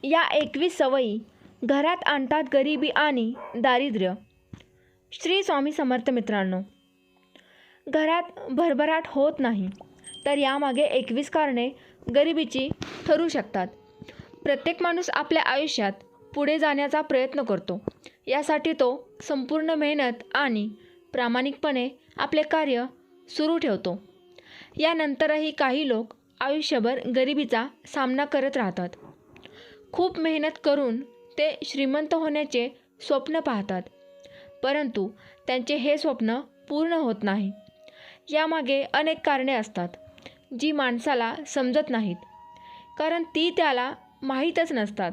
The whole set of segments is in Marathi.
या 21 सवयी घरात आणतात गरिबी आणि दारिद्र्य. श्री स्वामी समर्थ. मित्रांनो, घरात भरभराट होत नाही तर यामागे 21 कारणे गरिबीची ठरू शकतात. प्रत्येक माणूस आपल्या आयुष्यात पुढे जाण्याचा प्रयत्न करतो. यासाठी तो संपूर्ण मेहनत आणि प्रामाणिकपणे आपले कार्य सुरू ठेवतो. यानंतरही काही लोक आयुष्यभर गरिबीचा सामना करत राहतात. खूप मेहनत करून ते श्रीमंत होण्याचे स्वप्न पाहतात, परंतु त्यांचे हे स्वप्न पूर्ण होत नाही. यामागे अनेक कारणे असतात जी माणसाला समजत नाहीत, कारण ती त्याला माहीतच नसतात.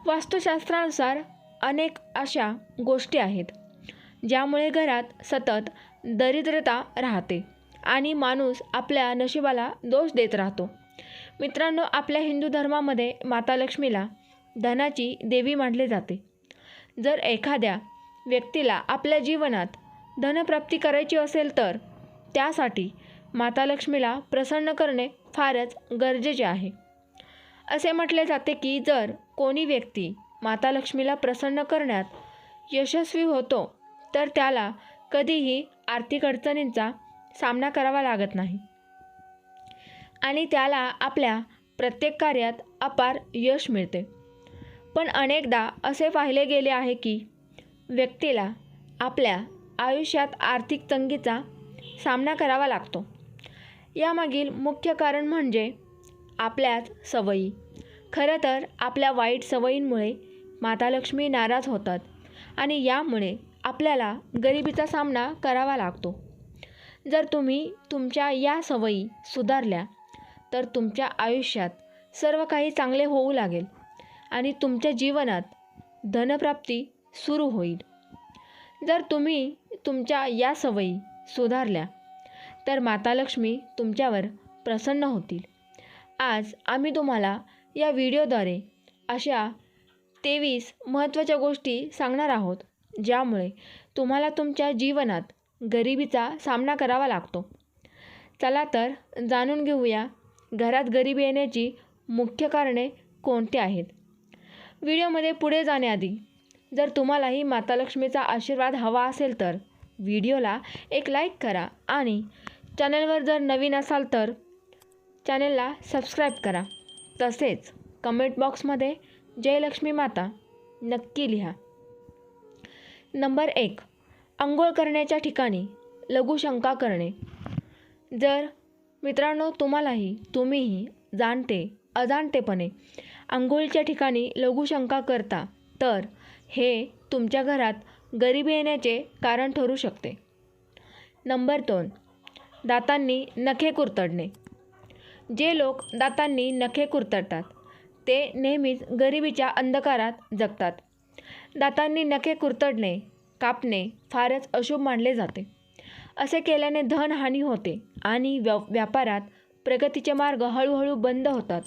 वास्तुशास्त्रानुसार अनेक अशा गोष्टी आहेत ज्यामुळे घरात सतत दरिद्रता राहते आणि माणूस आपल्या नशिबाला दोष देत राहतो. मित्रांनो, आपल्या हिंदू धर्मामध्ये माता लक्ष्मीला धनाची देवी मानले जाते. जर एखाद्या व्यक्तीला आपल्या जीवनात धनप्राप्ती करायची असेल तर त्यासाठी माता लक्ष्मीला प्रसन्न करणे फारच गरजेचे आहे. असे म्हटले जाते की जर कोणी व्यक्ती माता लक्ष्मीला प्रसन्न करण्यात यशस्वी होतो तर त्याला कधीही आर्थिक अडचणींचा सामना करावा लागत नाही आणि त्याला आपल्या प्रत्येक कार्यात अपार यश मिळते. पण अनेकदा असे पाहिले गेले आहे की व्यक्तीला आपल्या आयुष्यात आर्थिक तंगीचा सामना करावा लागतो. यामागील मुख्य कारण म्हणजे आपल्याच सवयी. खरं तर आपल्या वाईट सवयींमुळे माता लक्ष्मी नाराज होतात आणि यामुळे आपल्याला गरिबीचा सामना करावा लागतो. जर तुम्ही तुमच्या या सवयी सुधारल्या तर तुमच्या आयुष्यात सर्व काही चांगले होऊ लागेल आणि तुमच्या जीवनात धनप्राप्ती सुरू होईल. जर तुम्ही तुमच्या या सवयी सुधारल्या तर माता लक्ष्मी तुमच्यावर प्रसन्न होतील. आज आम्ही तुम्हाला या व्हिडिओद्वारे अशा 23 महत्त्वाच्या गोष्टी सांगणार आहोत ज्यामुळे तुम्हाला तुमच्या जीवनात गरिबीचा सामना करावा लागतो. चला तर जाणून घेऊया घरात गरिबी येण्याची मुख्य कारणे कोणती आहेत. व्हिडिओमध्ये पुढे जाण्याआधी जर तुम्हालाही माता लक्ष्मीचा आशीर्वाद हवा असेल तर व्हिडिओला एक लाईक करा आणि चॅनलवर जर नवीन असाल तर चॅनलला सबस्क्राईब करा. तसेच कमेंट बॉक्समध्ये जय लक्ष्मी माता नक्की लिहा. नंबर 1. अंघोळ करण्याच्या ठिकाणी लघुशंका करणे. जर मित्रांनो तुम्हीही जाणते अजाणतेपणे अंघोळीच्या ठिकाणी लघुशंका करता तर हे तुमच्या घरात गरिबी येण्याचे कारण ठरू शकते. नंबर 2. दातांनी नखे कुरतडणे. जे लोक दातांनी नखे कुरतडतात ते नेहमीच गरिबीच्या अंधकारात जगतात. दातांनी नखे कुरतडणे, कापणे फारच अशुभ मानले जाते. असे केल्याने धनहानी होते आणि व्यापारात प्रगतीचे मार्ग हळूहळू बंद होतात.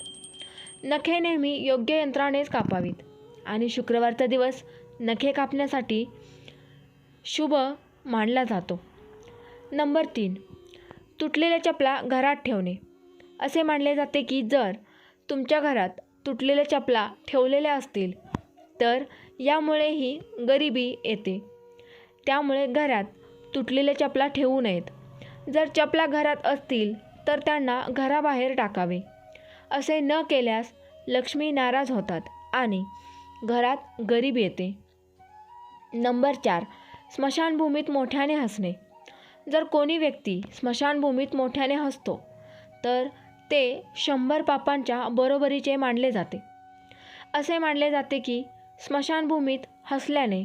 नखे नेहमी योग्य यंत्रानेच कापावीत आणि शुक्रवारचा दिवस नखे कापण्यासाठी शुभ मानला जातो. नंबर 3. तुटलेल्या चपला घरात ठेवणे. असे मानले जाते की जर तुमच्या घरात तुटलेल्या चपला ठेवलेल्या असतील तर यामुळेही गरिबी येते. त्यामुळे घरात तुटलेल्या चपला ठेवू नयेत. जर चपला घरात असतील तर त्यांना घराबाहेर टाकावे. असे न केल्यास लक्ष्मी नाराज होतात आणि घरात गरिबी येते. नंबर 4. स्मशानभूमीत मोठ्याने हसणे. जर कोणी व्यक्ती स्मशानभूमीत मोठ्याने हसतो तर ते 100 पापांच्या बरोबरीचे मानले जाते. असे मानले जाते की स्मशानभूमीत हसल्याने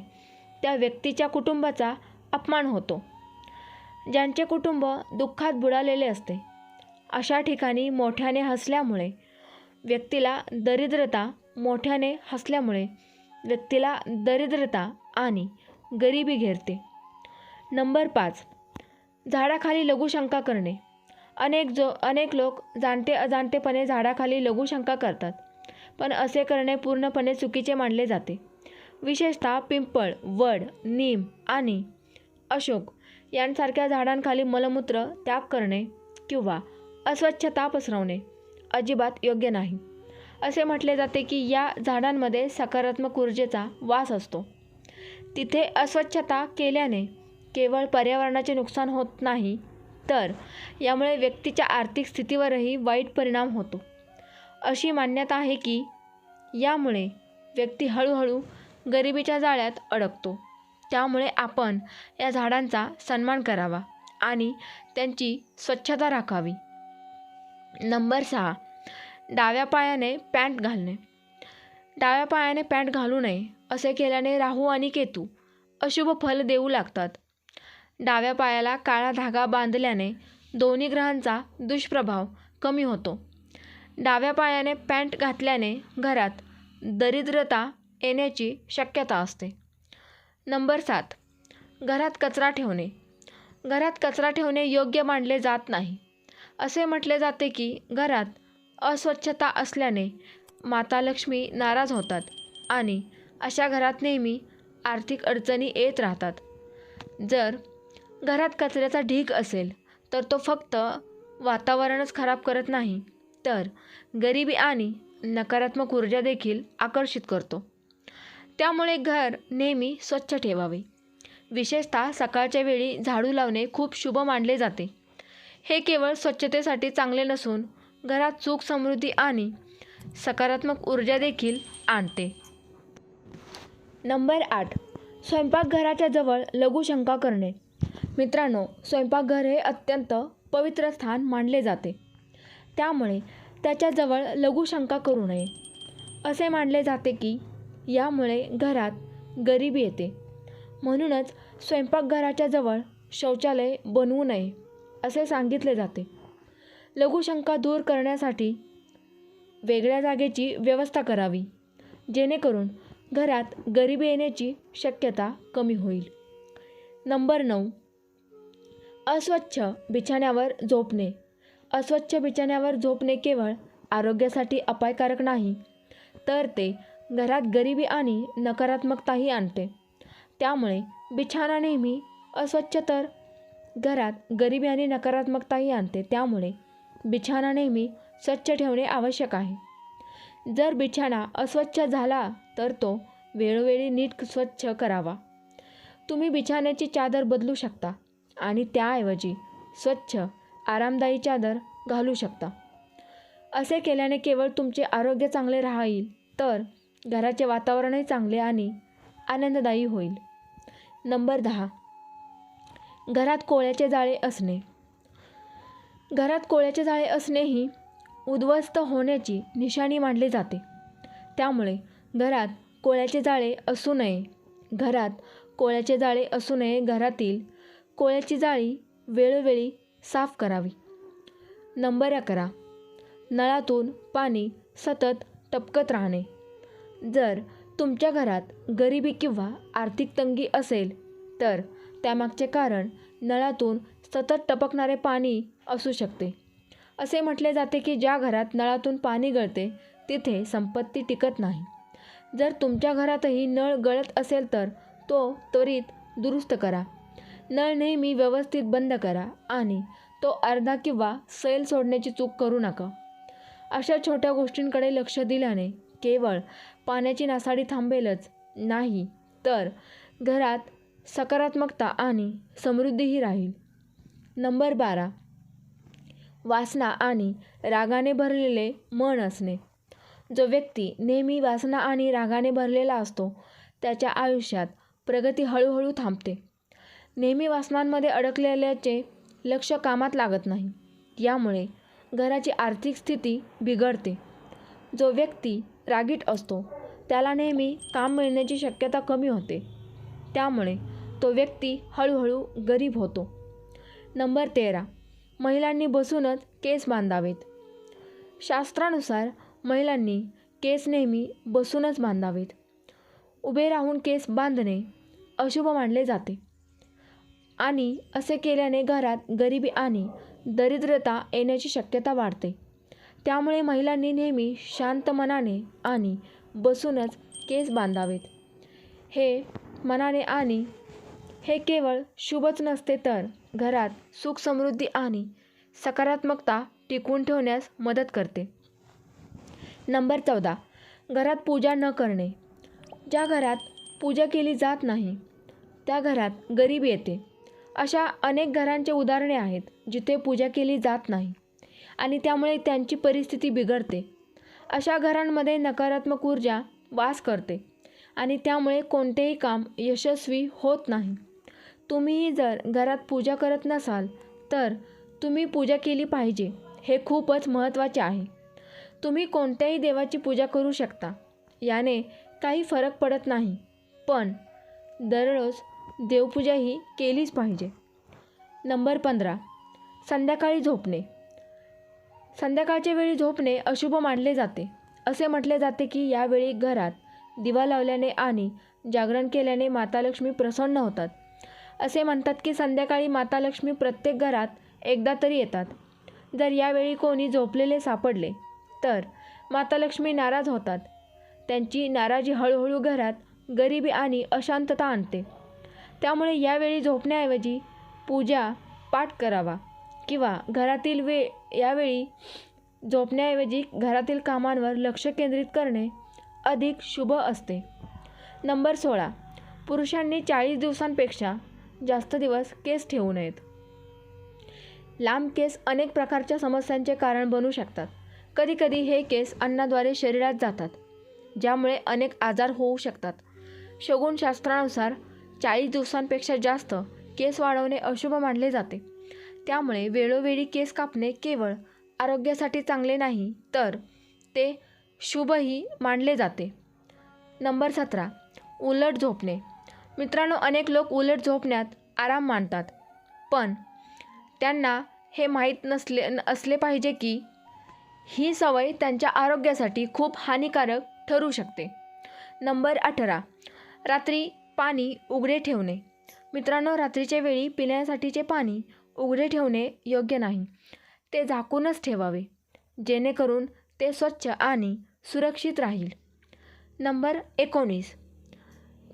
त्या व्यक्तीच्या कुटुंबाचा अपमान होतो. ज्यांचे कुटुंब दुःखात बुडालेले असते अशा ठिकाणी मोठ्याने हसल्यामुळे व्यक्तीला दरिद्रता आणि गरिबी घेरते. नंबर 5. झाडाखाली लघुशंका करणे. अनेक लोक जाणते अजाणतेपणे झाडाखाली लघुशंका करतात, पण असे करणे पूर्णपणे चुकीचे मानले जाते. विशेषतः पिंपळ, वड, नीम आणि अशोक यांसारख्या झाडांखाली मलमूत्र त्याग करणे किंवा अस्वच्छता पसरवणे अजिबात योग्य नाही. असे म्हटले जाते की या झाडांमध्ये सकारात्मक ऊर्जेचा वास असतो. तिथे अस्वच्छता केल्याने केवळ पर्यावरणाचे नुकसान होत नाही, तर यामुळे व्यक्तीच्या आर्थिक स्थितीवरही वाईट परिणाम होतो. अशी मान्यता आहे की यामुळे व्यक्ती हळूहळू गरिबीच्या जाळ्यात अडकतो. त्यामुळे आपण या झाडांचा सन्मान करावा आणि त्यांची स्वच्छता राखावी. नंबर 6. डाव्या पायाने पॅन्ट घालणे. डाव्या पायाने पॅन्ट घालू नये. असे केल्याने राहू आणि केतू अशुभ फल देऊ लागतात. डाव्या पायाला काळा धागा बांधल्याने दोन्ही ग्रहांचा दुष्प्रभाव कमी होतो. डाव्या पायाने पॅन्ट घातल्याने घरात दरिद्रता येण्याची शक्यता असते. नंबर 7. घरात कचरा ठेवणे. घरात कचरा ठेवणे योग्य मानले जात नाही. असे म्हटले जाते की घरात अस्वच्छता असल्याने माता लक्ष्मी नाराज होतात आणि अशा घरात नेहमी आर्थिक अडचणी येत राहतात. जर घरात कचऱ्याचा ढीग असेल तर तो फक्त वातावरणच खराब करत नाही, तर गरिबी आणि नकारात्मक ऊर्जा देखील आकर्षित करतो. त्यामुळे घर नेहमी स्वच्छ ठेवावे. विशेषतः सकाळच्या वेळी झाडू लावणे खूप शुभ मानले जाते. हे केवळ स्वच्छतेसाठी चांगले नसून घरात सुख, समृद्धी आणि सकारात्मक ऊर्जा देखील आणते. नंबर 8. स्वयंपाकघराच्या जवळ लघुशंका करणे. मित्रांनो, स्वयंपाकघर हे अत्यंत पवित्र स्थान मानले जाते. त्यामुळे त्याच्याजवळ लघुशंका करू नये. असे मानले जाते की यामुळे घरात गरिबी येते. म्हणूनच स्वयंपाकघराच्या जवळ शौचालय बनवू नये असे सांगितले जाते. लघुशंका दूर करण्यासाठी वेगळ्या जागेची व्यवस्था करावी, जेणेकरून घरात गरिबी येण्याची शक्यता कमी होईल. नंबर 9. अस्वच्छ बिछाण्यावर झोपणे. अस्वच्छ बिछाण्यावर झोपणे केवळ आरोग्यासाठी अपायकारक नाही, तर ते घरात गरिबी आणि नकारात्मकताही आणते. त्यामुळे बिछाना नेहमी अस्वच्छ तर घरात गरिबी आणि नकारात्मकताही आणते. त्यामुळे बिछाना नेहमी स्वच्छ ठेवणे आवश्यक आहे. जर बिछाना अस्वच्छ झाला तर तो वेळोवेळी नीट स्वच्छ करावा. तुम्ही बिछाण्याची चादर बदलू शकता आणि त्याऐवजी स्वच्छ आरामदायी चादर घालू शकता. असे केल्याने केवळ तुमचे आरोग्य चांगले राहील, तर घराचे वातावरणही चांगले आणि आनंददायी होईल. नंबर 10. घरात कोळ्याचे जाळे असणे. घरात कोळ्याचे जाळे असणे ही उद्ध्वस्त होण्याची निशाणी मानली जाते. त्यामुळे घरात कोळ्याचे जाळे असू नये. घरात कोळ्याचे जाळे असू नये. घरातील कोळ्याची जाळी वेळोवेळी साफ करावी. नंबर 11. नळातून पाणी सतत टपकत राहणे. जर तुमच्या घरात गरिबी किंवा आर्थिक तंगी असेल तर त्यामागचे कारण नळातून सतत टपकणारे पाणी असू शकते. असे म्हटले जाते की ज्या घरात नळातून पाणी गळते तिथे संपत्ती टिकत नाही. जर तुमच्या घरातही नळ गळत असेल तर तो त्वरित दुरुस्त करा. नळ नेहमी व्यवस्थित बंद करा आणि तो अर्धा किंवा सैल सोडण्याची चूक करू नका. अशा छोट्या गोष्टींकडे लक्ष दिल्याने केवळ पाण्याची नासाडी थांबेलच नाही, तर घरात सकारात्मकता आणि समृद्धीही राहील. नंबर 12. वासना आणि रागाने भरलेले मन असणे. जो व्यक्ती नेहमी वासना आणि रागाने भरलेला असतो त्याच्या आयुष्यात प्रगती हळूहळू थांबते. नेहमी वासनांमध्ये अडकलेल्याचे लक्ष कामात लागत नाही. यामुळे घराची आर्थिक स्थिती बिघडते. जो व्यक्ती रागीट असतो त्याला नेहमी काम मिळण्याची शक्यता कमी होते. त्यामुळे तो व्यक्ती हळूहळू गरीब होतो. नंबर 13. महिलांनी बसूनच केस बांधावेत. शास्त्रानुसार महिलांनी केस नेहमी बसूनच बांधावेत. उभे राहून केस बांधणे अशुभ मानले जाते आणि असे केल्याने घरात गरिबी आणि दरिद्रता येण्याची शक्यता वाढते. त्यामुळे महिलांनी नेहमी शांत मनाने आणि बसूनच केस बांधावेत. हे मनाने आणि हे केवळ शुभच नसते, तर घरात सुख, समृद्धी आणि सकारात्मकता टिकवून ठेवण्यास मदत करते. नंबर 14. घरात पूजा न करणे. ज्या घरात पूजा केली जात नाही त्या घरात गरिबी येते. अशा अनेक घरांचे उदाहरणे आहेत जिथे पूजा केली जात नाही आणि त्यामुळे त्यांची परिस्थिती बिघडते. अशा घरांमध्ये नकारात्मक ऊर्जा वास करते आणि त्यामुळे कोणतेही काम यशस्वी होत नाही. तुम्हीही जर घरात पूजा करत नसाल तर तुम्ही पूजा केली पाहिजे, हे खूपच महत्त्वाचे आहे. तुम्ही कोणत्याही देवाची पूजा करू शकता, याने काही फरक पडत नाही, पण दररोज देवपूजाही केलीच पाहिजे. नंबर 15. संध्याकाळी झोपणे. संध्याकाळच्या वेळी झोपणे अशुभ मानले जाते. असे म्हटले जाते की यावेळी घरात दिवा लावल्याने आणि जागरण केल्याने माता लक्ष्मी प्रसन्न होतात. असे म्हणतात की संध्याकाळी माता लक्ष्मी प्रत्येक घरात एकदा तरी येतात. जर यावेळी कोणी झोपलेले सापडले तर माता लक्ष्मी नाराज होतात. त्यांची नाराजी हळूहळू घरात गरिबी आणि अशांतता आणते. त्यामुळे यावेळी झोपण्याऐवजी पूजा पाठ करावा किंवा यावेळी झोपण्याऐवजी घरातील कामांवर लक्ष केंद्रित करणे अधिक शुभ असते. नंबर 16. पुरुषांनी 40 दिवसांपेक्षा जास्त दिवस केस ठेवू नयेत. लांब केस अनेक प्रकारच्या समस्यांचे कारण बनू शकतात. कधीकधी हे केस अन्नाद्वारे शरीरात जातात, ज्यामुळे अनेक आजार होऊ शकतात. शगुनशास्त्रानुसार 40 दिवसांपेक्षा जास्त केस वाढवणे अशुभ मानले जाते. त्यामुळे वेळोवेळी केस कापणे केवळ आरोग्यासाठी चांगले नाही, तर ते शुभही मानले जाते. नंबर 17. उलट झोपणे. मित्रांनो, अनेक लोक उलट झोपण्यात आराम मानतात, पण त्यांना हे माहीत असले पाहिजे की ही सवय त्यांच्या आरोग्यासाठी खूप हानिकारक ठरू शकते. नंबर 18. रात्री पाणी उघडे ठेवणे. मित्रांनो, रात्रीच्या वेळी पिण्यासाठीचे पाणी उघडे ठेवणे योग्य नाही. ते झाकूनच ठेवावे, जेणेकरून ते स्वच्छ आणि सुरक्षित राहील. नंबर 19.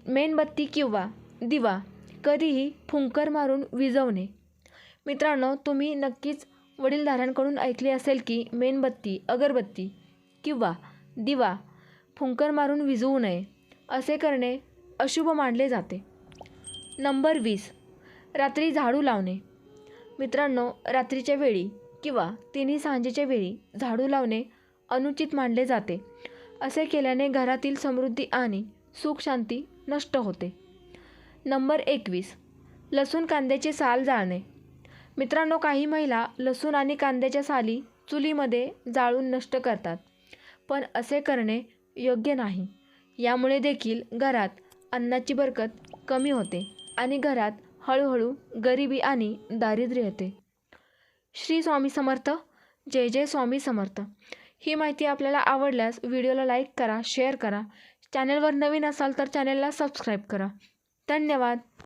मेणबत्ती किंवा दिवा कधीही फुंकर मारून विझवणे. मित्रांनो, तुम्ही नक्कीच वडीलधाऱ्यांकडून ऐकले असेल की मेणबत्ती, अगरबत्ती किंवा दिवा फुंकर मारून विझवू नये. असे करणे अशुभ मानले जाते. नंबर 20. रात्री झाडू लावणे. मित्रांनो, रात्रीच्या वेळी किंवा तिन्ही सांजेच्या वेळी झाडू लावणे अनुचित मानले जाते. असे केल्याने घरातील समृद्धी आणि सुख शांती नष्ट होते. नंबर 21. लसूण कांद्याची साल जाळणे. मित्रांनो, काही महिला लसूण आणि कांद्याच्या साली चुलीमध्ये जाळून नष्ट करतात, पण असे करणे योग्य नाही. यामुळे देखील घरात अन्नाची बरकत कमी होते आणि घरात हळूहळू गरिबी आणि दारिद्र्य येते. श्री स्वामी समर्थ. जय जय स्वामी समर्थ. ही माहिती आपल्याला आवडल्यास व्हिडिओला लाईक करा, शेअर करा. चॅनलवर नवीन असाल तर चॅनलला सबस्क्राईब करा. धन्यवाद.